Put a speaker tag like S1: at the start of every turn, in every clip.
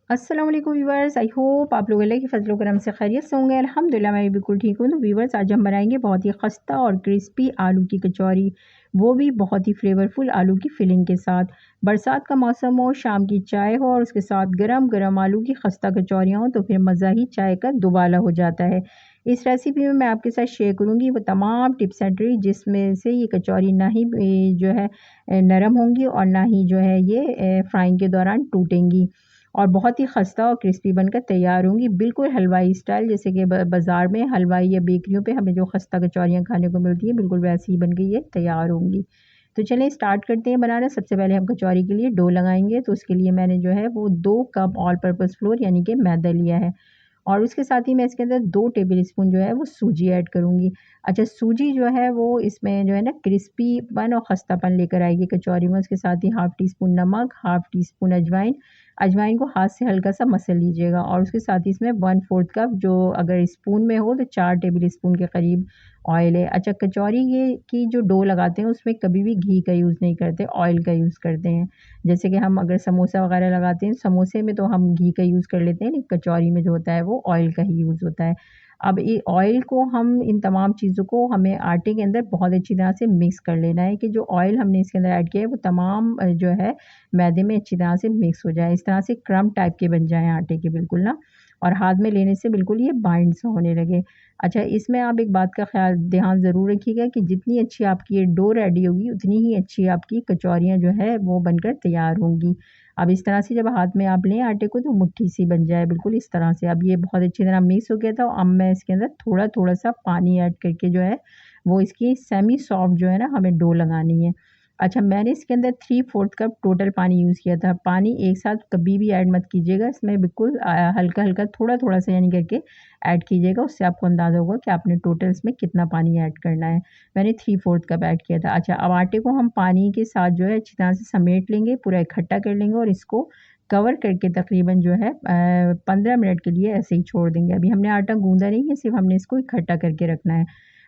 S1: अस्सलाम वालेकुम viewers, I hope आप लोग अल्लाह की फजल करम से खैरियत से होंगे। अल्हम्दुलिल्लाह मैं भी बिल्कुल ठीक हूँ। तो व्यूवर्स, आज हम बनाएंगे बहुत ही खस्ता और क्रिस्पी आलू की कचौरी, वो भी बहुत ही फ्लेवरफुल आलू की फिलिंग के साथ। बरसात का मौसम हो, शाम की चाय हो और उसके साथ गरम गरम आलू की खस्ता कचौरियाँ हो तो फिर मज़ा ही चाय का दुबाला हो जाता है। इस रेसिपी में मैं आपके साथ शेयर करूँगी वो तमाम टिप्स एंड ट्रिक जिसमें से ये कचौरी ना ही जो है नरम होंगी और ना ही जो है ये फ्राइंग के दौरान टूटेंगी और बहुत ही खस्ता और क्रिस्पी बनकर तैयार होंगी, बिल्कुल हलवाई स्टाइल। जैसे कि बाज़ार में हलवाई या बेकरियों पे हमें जो खस्ता कचौरियाँ खाने को मिलती है, बिल्कुल वैसी ही बन के ये तैयार होंगी। तो चलें स्टार्ट करते हैं बनाना। सबसे पहले हम कचौरी के लिए डो लगाएंगे, तो उसके लिए मैंने जो है वो 2 कप ऑल पर्पज़ फ्लोर यानी कि मैदा लिया है और उसके साथ ही मैं इसके अंदर 2 टेबल स्पून जो है वो सूजी ऐड करूँगी। अच्छा, सूजी जो है वो इसमें जो है ना क्रिस्पीपन और खस्तापन लेकर आएगी कचौरी में। उसके साथ ही हाफ़ टी स्पून नमक, हाफ़ टी स्पून अजवाइन, अजवाइन को हाथ से हल्का-सा मसल लीजिएगा और उसके साथ ही इसमें 1/4 कप, जो अगर स्पून में हो तो 4 टेबल स्पून के करीब ऑयल है। अच्छा, कचौरी ये की जो डो लगाते हैं उसमें कभी भी घी का यूज़ नहीं करते, ऑयल का यूज़ करते हैं। जैसे कि हम अगर समोसा वगैरह लगाते हैं, समोसे में तो हम घी का यूज़ कर लेते हैं, लेकिन कचौरी में जो होता है वो ऑयल का ही यूज़ होता है। अब ये ऑयल को हम इन तमाम चीज़ों को हमें आटे के अंदर बहुत अच्छी तरह से मिक्स कर लेना है कि जो ऑयल हमने इसके अंदर ऐड किया है वो तमाम जो है मैदे में अच्छी तरह से मिक्स हो जाए। इस तरह से क्रम्ब टाइप के बन जाएँ आटे के बिल्कुल ना, और हाथ में लेने से बिल्कुल ये बाइंड सा होने लगे। अच्छा, इसमें आप एक बात का ध्यान ज़रूर रखिएगा कि जितनी अच्छी आपकी ये डो रेडी होगी उतनी ही अच्छी आपकी कचौरियाँ जो है वो बनकर तैयार होंगी। अब इस तरह से जब हाथ में आप लें आटे को तो मुट्ठी सी बन जाए बिल्कुल इस तरह से। अब ये बहुत अच्छी तरह मिक्स हो गया था। अब मैं इसके अंदर थोड़ा-थोड़ा सा पानी ऐड करके जो है वो इसकी सेमी सॉफ्ट जो है ना हमें डो लगानी है। अच्छा, मैंने इसके अंदर 3/4 कप टोटल पानी यूज़ किया था। पानी एक साथ कभी भी ऐड मत कीजिएगा, इसमें बिल्कुल हल्का-हल्का थोड़ा-थोड़ा सा यानी करके ऐड कीजिएगा, उससे आपको अंदाज़ा होगा कि आपने टोटल इसमें कितना पानी ऐड करना है। मैंने 3/4 कप ऐड किया था। अच्छा, अब आटे को हम पानी के साथ जो है अच्छी तरह से समेट लेंगे, पूरा इकट्ठा कर लेंगे और इसको कवर करके तकरीबन जो है 15 मिनट के लिए ऐसे ही छोड़ देंगे। अभी हमने आटा गूँधा नहीं है, सिर्फ़ हमने इसको इकट्ठा करके रखना है।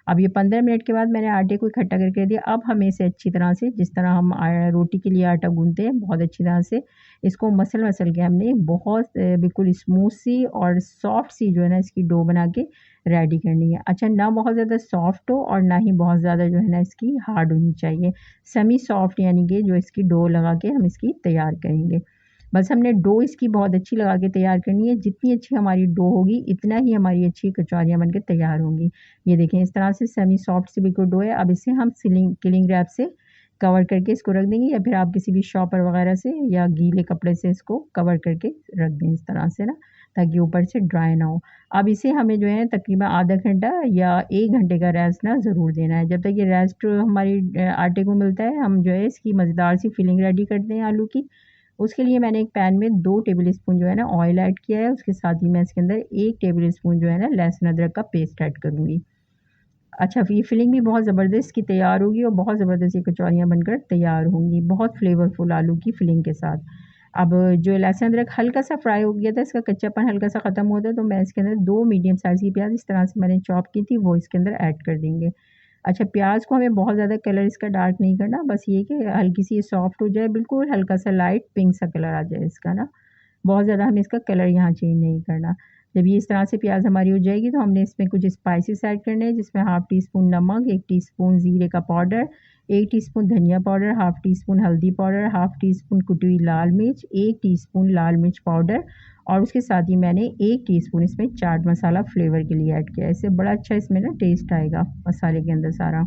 S1: अब ये 15 मिनट के बाद मैंने आटे को इकट्ठा करके दिया। अब हमें इसे अच्छी तरह से, जिस तरह हम रोटी के लिए आटा गूँथते हैं, बहुत अच्छी तरह से इसको मसल-मसल के हमने बहुत बिल्कुल स्मूथ सी और सॉफ्ट सी जो है ना इसकी डो बना के रेडी करनी है। अच्छा, ना बहुत ज़्यादा सॉफ्ट हो और ना ही बहुत ज़्यादा जो है ना इसकी हार्ड होनी चाहिए। सेमी सॉफ्ट यानी कि जो इसकी डो लगा के हम इसकी तैयार करेंगे। बस हमने डो इसकी बहुत अच्छी लगा के तैयार करनी है। जितनी अच्छी हमारी डो होगी इतना ही हमारी अच्छी कचौरियाँ बनके तैयार होंगी। ये देखें इस तरह से सेमी सॉफ्ट सी बिल्कुल डो है। अब इसे हम क्लिंग रैप से कवर करके इसको रख देंगे, या फिर आप किसी भी शॉपर वगैरह से या गीले कपड़े से इसको कवर करके रख दें इस तरह से ना, ताकि ऊपर से ड्राई ना हो। अब इसे हमें जो है तकरीबन आधा घंटा या 1 घंटे का रेस्ट ना ज़रूर देना है। जब तक ये रेस्ट हमारी आटे को मिलता है, हम जो है इसकी मज़ेदार सी फिलिंग रेडी करते हैं आलू की। उसके लिए मैंने एक पैन में 2 टेबल स्पून जो है ना ऑयल ऐड किया है। उसके साथ ही मैं इसके अंदर 1 टेबल स्पून जो है ना लहसुन अदरक का पेस्ट ऐड करूँगी। अच्छा, ये फिलिंग भी बहुत ज़बरदस्त की तैयार होगी और बहुत ज़बरदस्त ये कचौरियाँ बनकर तैयार होंगी, बहुत फ्लेवरफुल आलू की फिलिंग के साथ। अब जो लहसुन अदरक हल्का-सा फ्राई हो गया था, इसका कच्चापन हल्का-सा ख़त्म हुआ था, तो मैं इसके अंदर 2 मीडियम साइज़ की प्याज़ इस तरह से मैंने चॉप की थी, वो इसके अंदर ऐड कर देंगे। अच्छा, प्याज़ को हमें बहुत ज़्यादा कलर इसका डार्क नहीं करना, बस ये कि हल्की-सी ये सॉफ्ट हो जाए, बिल्कुल हल्का-सा लाइट पिंक सा कलर आ जाए इसका ना। बहुत ज़्यादा हमें इसका कलर यहाँ चेंज नहीं करना। जब ये इस तरह से प्याज़ हमारी हो जाएगी तो हमने इसमें कुछ स्पाइसेस ऐड करने हैं, जिसमें हाफ़ टी स्पून नमक, 1 टीस्पून ज़ीरे का पाउडर, 1 टीस्पून धनिया पाउडर, हाफ़ टी स्पून हल्दी पाउडर, हाफ़ टी स्पून कुटी हुई लाल मिर्च, 1 टीस्पून लाल मिर्च पाउडर और उसके साथ ही मैंने 1 टीस्पून इसमें चाट मसाला फ्लेवर के लिए ऐड किया है। इससे बड़ा अच्छा इसमें ना टेस्ट आएगा मसाले के अंदर सारा।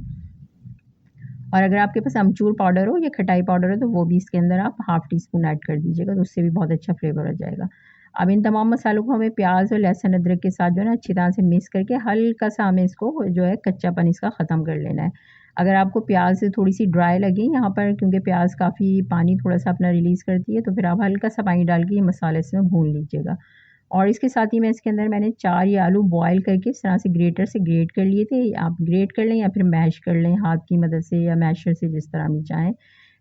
S1: और अगर आपके पास अमचूर पाउडर हो या खटाई पाउडर हो तो वो भी इसके अंदर आप हाफ़ टी स्पून ऐड कर दीजिएगा, तो उससे भी बहुत अच्छा फ्लेवर आ जाएगा। अब इन तमाम मसालों को हमें प्याज़ और लहसुन अदरक के साथ जो है ना अच्छी तरह से मिक्स करके हल्का-सा हमें इसको जो है कच्चापन इसका ख़त्म कर लेना है। अगर आपको प्याज़ थोड़ी-सी ड्राई लगे यहाँ पर, क्योंकि प्याज़ काफ़ी पानी थोड़ा-सा अपना रिलीज़ करती है, तो फिर आप हल्का-सा पानी डाल के ये मसाला इसमें भून लीजिएगा। और इसके साथ ही मैं इसके अंदर मैंने 4 ये आलू बॉयल करके इस तरह से ग्रेटर से ग्रेट कर लिए थे। आप ग्रेट कर लें या फिर मैश कर लें हाथ की मदद से या मैशर से, जिस तरह भी चाहें।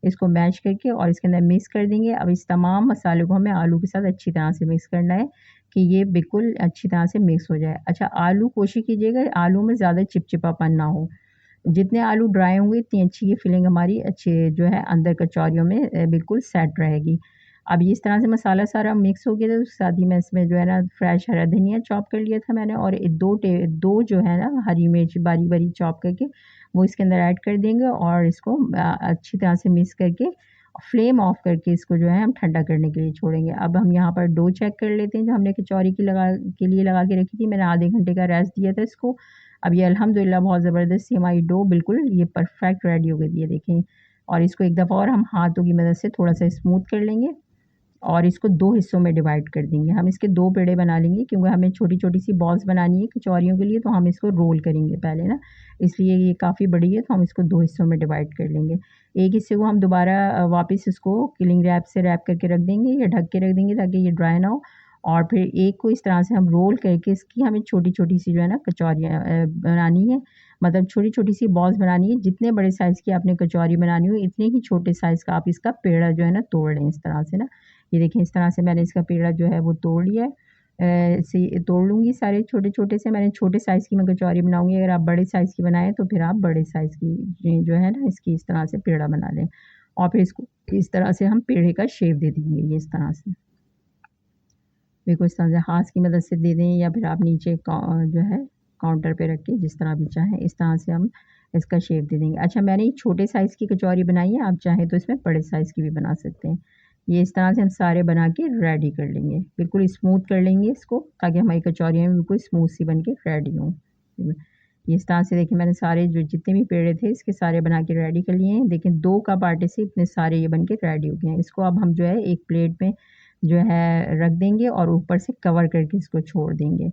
S1: इसको मैश करके और इसके अंदर मिक्स कर देंगे। अब इस तमाम मसालों को हमें आलू के साथ अच्छी तरह से मिक्स करना है कि ये बिल्कुल अच्छी तरह से मिक्स हो जाए। अच्छा, आलू कोशिश कीजिएगा आलू में ज़्यादा चिपचिपापन ना हो। जितने आलू ड्राई होंगे इतनी अच्छी ये फिलिंग हमारी अच्छी जो है अंदर कचौरियों में बिल्कुल सेट रहेगी। अब ये इस तरह से मसाला सारा मिक्स हो गया था, उसके साथ ही मैं इसमें जो है ना फ्रेश हरा धनिया चॉप कर लिया था मैंने, और दो जो है ना हरी मिर्च बारी बारी चॉप करके वो इसके अंदर ऐड कर देंगे, और इसको अच्छी तरह से मिक्स करके फ्लेम ऑफ करके इसको जो है हम ठंडा करने के लिए छोड़ेंगे। अब हम यहाँ पर डो चेक कर लेते हैं, जो हमने कचौरी की लगा के रखी थी, मैंने आधे घंटे का रेस्ट दिया था इसको। अब ये अल्हम्दुलिल्लाह बहुत ज़बरदस्त हमारी डो बिल्कुल ये परफेक्ट रेडी हो गई है, देखें। और इसको एक दफ़ा और हम हाथों की मदद से थोड़ा सा स्मूथ कर लेंगे, और इसको 2 हिस्सों में डिवाइड कर देंगे। हम इसके 2 पेड़े बना लेंगे, क्योंकि हमें छोटी-छोटी सी बॉल्स बनानी है कचौरियों के लिए, तो हम इसको रोल करेंगे पहले ना, इसलिए ये काफ़ी बड़ी है, तो हम इसको 2 हिस्सों में डिवाइड कर लेंगे। एक हिस्से को हम दोबारा वापस इसको क्लिंग रैप से रैप करके रख देंगे या ढक के रख देंगे, ताकि ये ड्राई ना हो। और फिर एक को इस तरह से हम रोल करके इसकी हमें छोटी-छोटी सी जो है ना कचौरियाँ बनानी है, मतलब छोटी-छोटी सी बॉल्स बनानी है। जितने बड़े साइज़ की आपने कचौरी बनानी हो, इतने ही छोटे साइज़ का आप इसका पेड़ा जो है ना तोड़ लें इस तरह से ना। ये देखें इस तरह से मैंने इसका पेड़ा जो है वो तोड़ लिया है। इसे तोड़ लूँगी सारे छोटे-छोटे से, मैंने छोटे साइज़ की मैं कचौरी बनाऊँगी, अगर आप बड़े साइज़ की बनाएँ तो फिर आप बड़े साइज़ की जो है ना इसकी इस तरह से पेड़ा बना लें। और फिर इसको इस तरह से हम पेड़े का शेप दे देंगे, ये इस तरह से। बिल्कुल इस तरह से हाथ की मदद से दे दें, या फिर आप नीचे जो है काउंटर पे रख के जिस तरह भी चाहें इस तरह से हम इसका शेप दे देंगे। अच्छा, मैंने ये छोटे साइज़ की कचौरी बनाई है, आप चाहें तो इसमें बड़े साइज़ की भी बना सकते हैं। ये इस तरह से हम सारे बना के रेडी कर लेंगे, बिल्कुल स्मूथ कर लेंगे इसको, ताकि हमारी कचौरियाँ बिल्कुल स्मूथ सी बन के रेडी हों। ये इस तरह से देखिए मैंने सारे जो जितने भी पेड़े थे इसके सारे बना के रेडी कर लिए हैं। देखिए 2 कप आटे से इतने सारे ये बन के रेडी हो गए हैं। इसको अब हम जो है एक प्लेट में जो है रख देंगे, और ऊपर से कवर करके इसको छोड़ देंगे,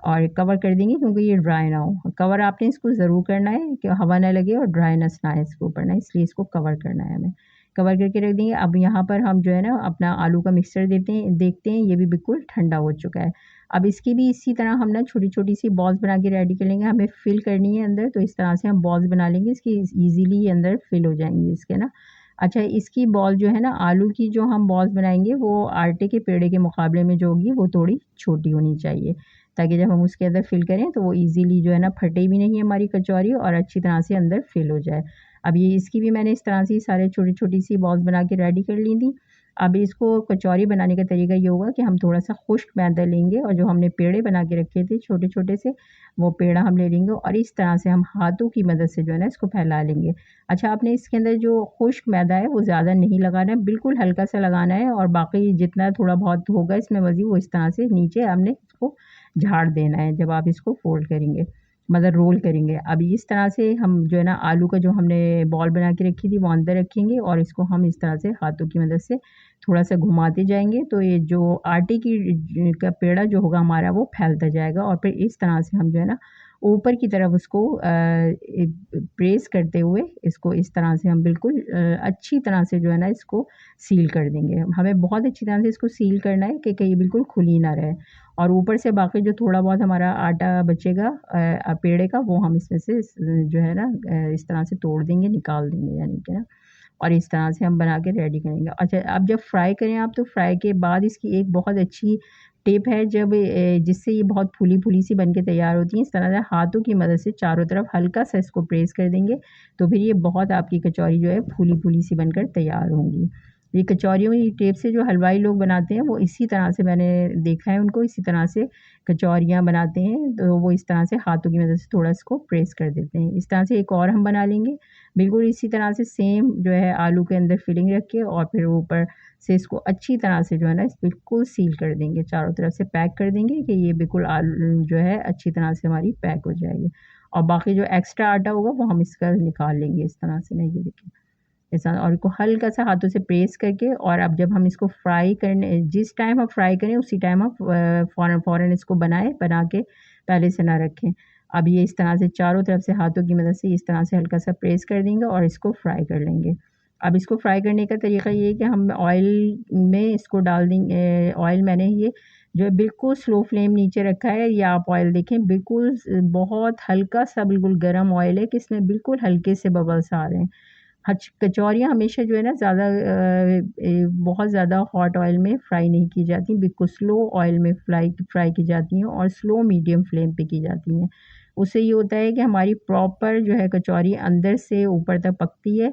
S1: और कवर कर देंगे क्योंकि ये ड्राई ना हो। कवर आपने इसको ज़रूर करना है कि हवा ना लगे और ड्राईनेस ना आए इसके ऊपर ना, इसलिए इसको कवर करना है हमें। कवर करके रख देंगे। अब यहाँ पर हम जो है ना अपना आलू का मिक्सचर देखते हैं, ये भी बिल्कुल ठंडा हो चुका है। अब इसकी भी इसी तरह हम ना छोटी-छोटी सी बॉल्स बना के रेडी कर लेंगे। हमें फ़िल करनी है अंदर, तो इस तरह से हम बॉल्स बना लेंगे, इसकी ईज़िली अंदर फ़िल हो जाएँगी इसके ना। अच्छा, इसकी बॉल जो है ना आलू की जो हम बॉल्स बनाएँगे, वो आटे के पेड़े के मुकाबले में जो होगी वो थोड़ी छोटी होनी चाहिए, ताकि जब हम उसके अंदर फ़िल करें तो वो ईज़िली जो है ना फटे भी नहीं हमारी कचौरी, और अच्छी तरह से अंदर फ़िल हो जाए। अब ये इसकी भी मैंने इस तरह से सारे छोटी-छोटी सी बॉल्स बना के रेडी कर ली थी। अब इसको कचौरी बनाने का तरीका ये होगा कि हम थोड़ा-सा खुश्क मैदा लेंगे, और जो हमने पेड़े बना के रखे थे छोटे-छोटे से, वो पेड़ा हम ले लेंगे, और इस तरह से हम हाथों की मदद से जो है ना इसको फैला लेंगे। अच्छा, आपने इसके अंदर जो खुश्क मैदा है वो ज़्यादा नहीं लगाना है, बिल्कुल हल्का-सा लगाना है, और बाकी जितना थोड़ा बहुत होगा इसमें मज़ीद वो इस तरह से नीचे हमने इसको झाड़ देना है जब आप इसको फ़ोल्ड करेंगे, मतलब रोल करेंगे। अब इस तरह से हम जो है ना आलू का जो हमने बॉल बना के रखी थी वो अंदर रखेंगे, और इसको हम इस तरह से हाथों की मदद से थोड़ा-सा घुमाते जाएँगे, तो ये जो आटे की का पेड़ा जो होगा हमारा वो फैलता जाएगा, और फिर इस तरह से हम जो है ना ऊपर की तरफ उसको प्रेस करते हुए इसको इस तरह से हम बिल्कुल अच्छी तरह से जो है ना इसको सील कर देंगे। हमें बहुत अच्छी तरह से इसको सील करना है कि कहीं बिल्कुल खुली ना रहे, और ऊपर से बाकी जो थोड़ा बहुत हमारा आटा बचेगा पेड़े का, वो हम इसमें से जो है ना इस तरह से तोड़ देंगे, निकाल देंगे यानी कि ना, और इस तरह से हम बना के रेडी करेंगे। अच्छा, अब जब फ्राई करें आप, तो फ्राई के बाद इसकी एक बहुत अच्छी टिप है, जब जिससे ये बहुत फूली-फूली सी बन के तैयार होती हैं, इस तरह से हाथों की मदद से चारों तरफ हल्का-सा इसको प्रेस कर देंगे, तो फिर ये बहुत आपकी कचौरी जो है फूली-फूली सी बनकर तैयार होंगी। ये कचौरियों की टिप से जो हलवाई लोग बनाते हैं, वो इसी तरह से मैंने देखा है उनको, इसी तरह से कचौरियाँ बनाते हैं, तो वो इस तरह से हाथों की मदद से थोड़ा इसको प्रेस कर देते हैं। इस तरह से एक और हम बना लेंगे, बिल्कुल इसी तरह से सेम जो है आलू के अंदर फिलिंग रख के, और फिर ऊपर से इसको अच्छी तरह से जो है ना बिल्कुल सील कर देंगे, चारों तरफ से पैक कर देंगे कि ये बिल्कुल आलू जो है अच्छी तरह से हमारी पैक हो जाएगी, और बाकी जो एक्स्ट्रा आटा होगा वो हम इसका निकाल लेंगे इस तरह से ना, ये देखिए ऐसा, और इसको हल्का-सा हाथों से प्रेस करके, और अब जब हम इसको फ्राई करने जिस टाइम आप फ्राई करें उसी टाइम आप फ़ौरन इसको बना के पहले से ना रखें। अब ये इस तरह से चारों तरफ से हाथों की मदद से इस तरह से हल्का-सा प्रेस कर देंगे, और इसको फ्राई कर लेंगे। अब इसको फ्राई करने का तरीका ये है कि हम ऑयल में इसको डाल देंगे, ऑयल मैंने ये जो है बिल्कुल स्लो फ्लेम नीचे रखा है, ये आप ऑयल देखें बिल्कुल बहुत हल्का-सा बिल्कुल गरम ऑयल है कि इसमें बिल्कुल हल्के से बबल्स आ रहे हैं। कचौरियाँ हमेशा जो है ना ज़्यादा बहुत ज़्यादा हॉट ऑयल में फ्राई नहीं की जाती, बिल्कुल स्लो ऑयल में फ्राई की जाती हैं, और स्लो मीडियम फ्लेम पे की जाती हैं। उससे ये होता है कि हमारी प्रॉपर जो है कचौरी अंदर से ऊपर तक पकती है,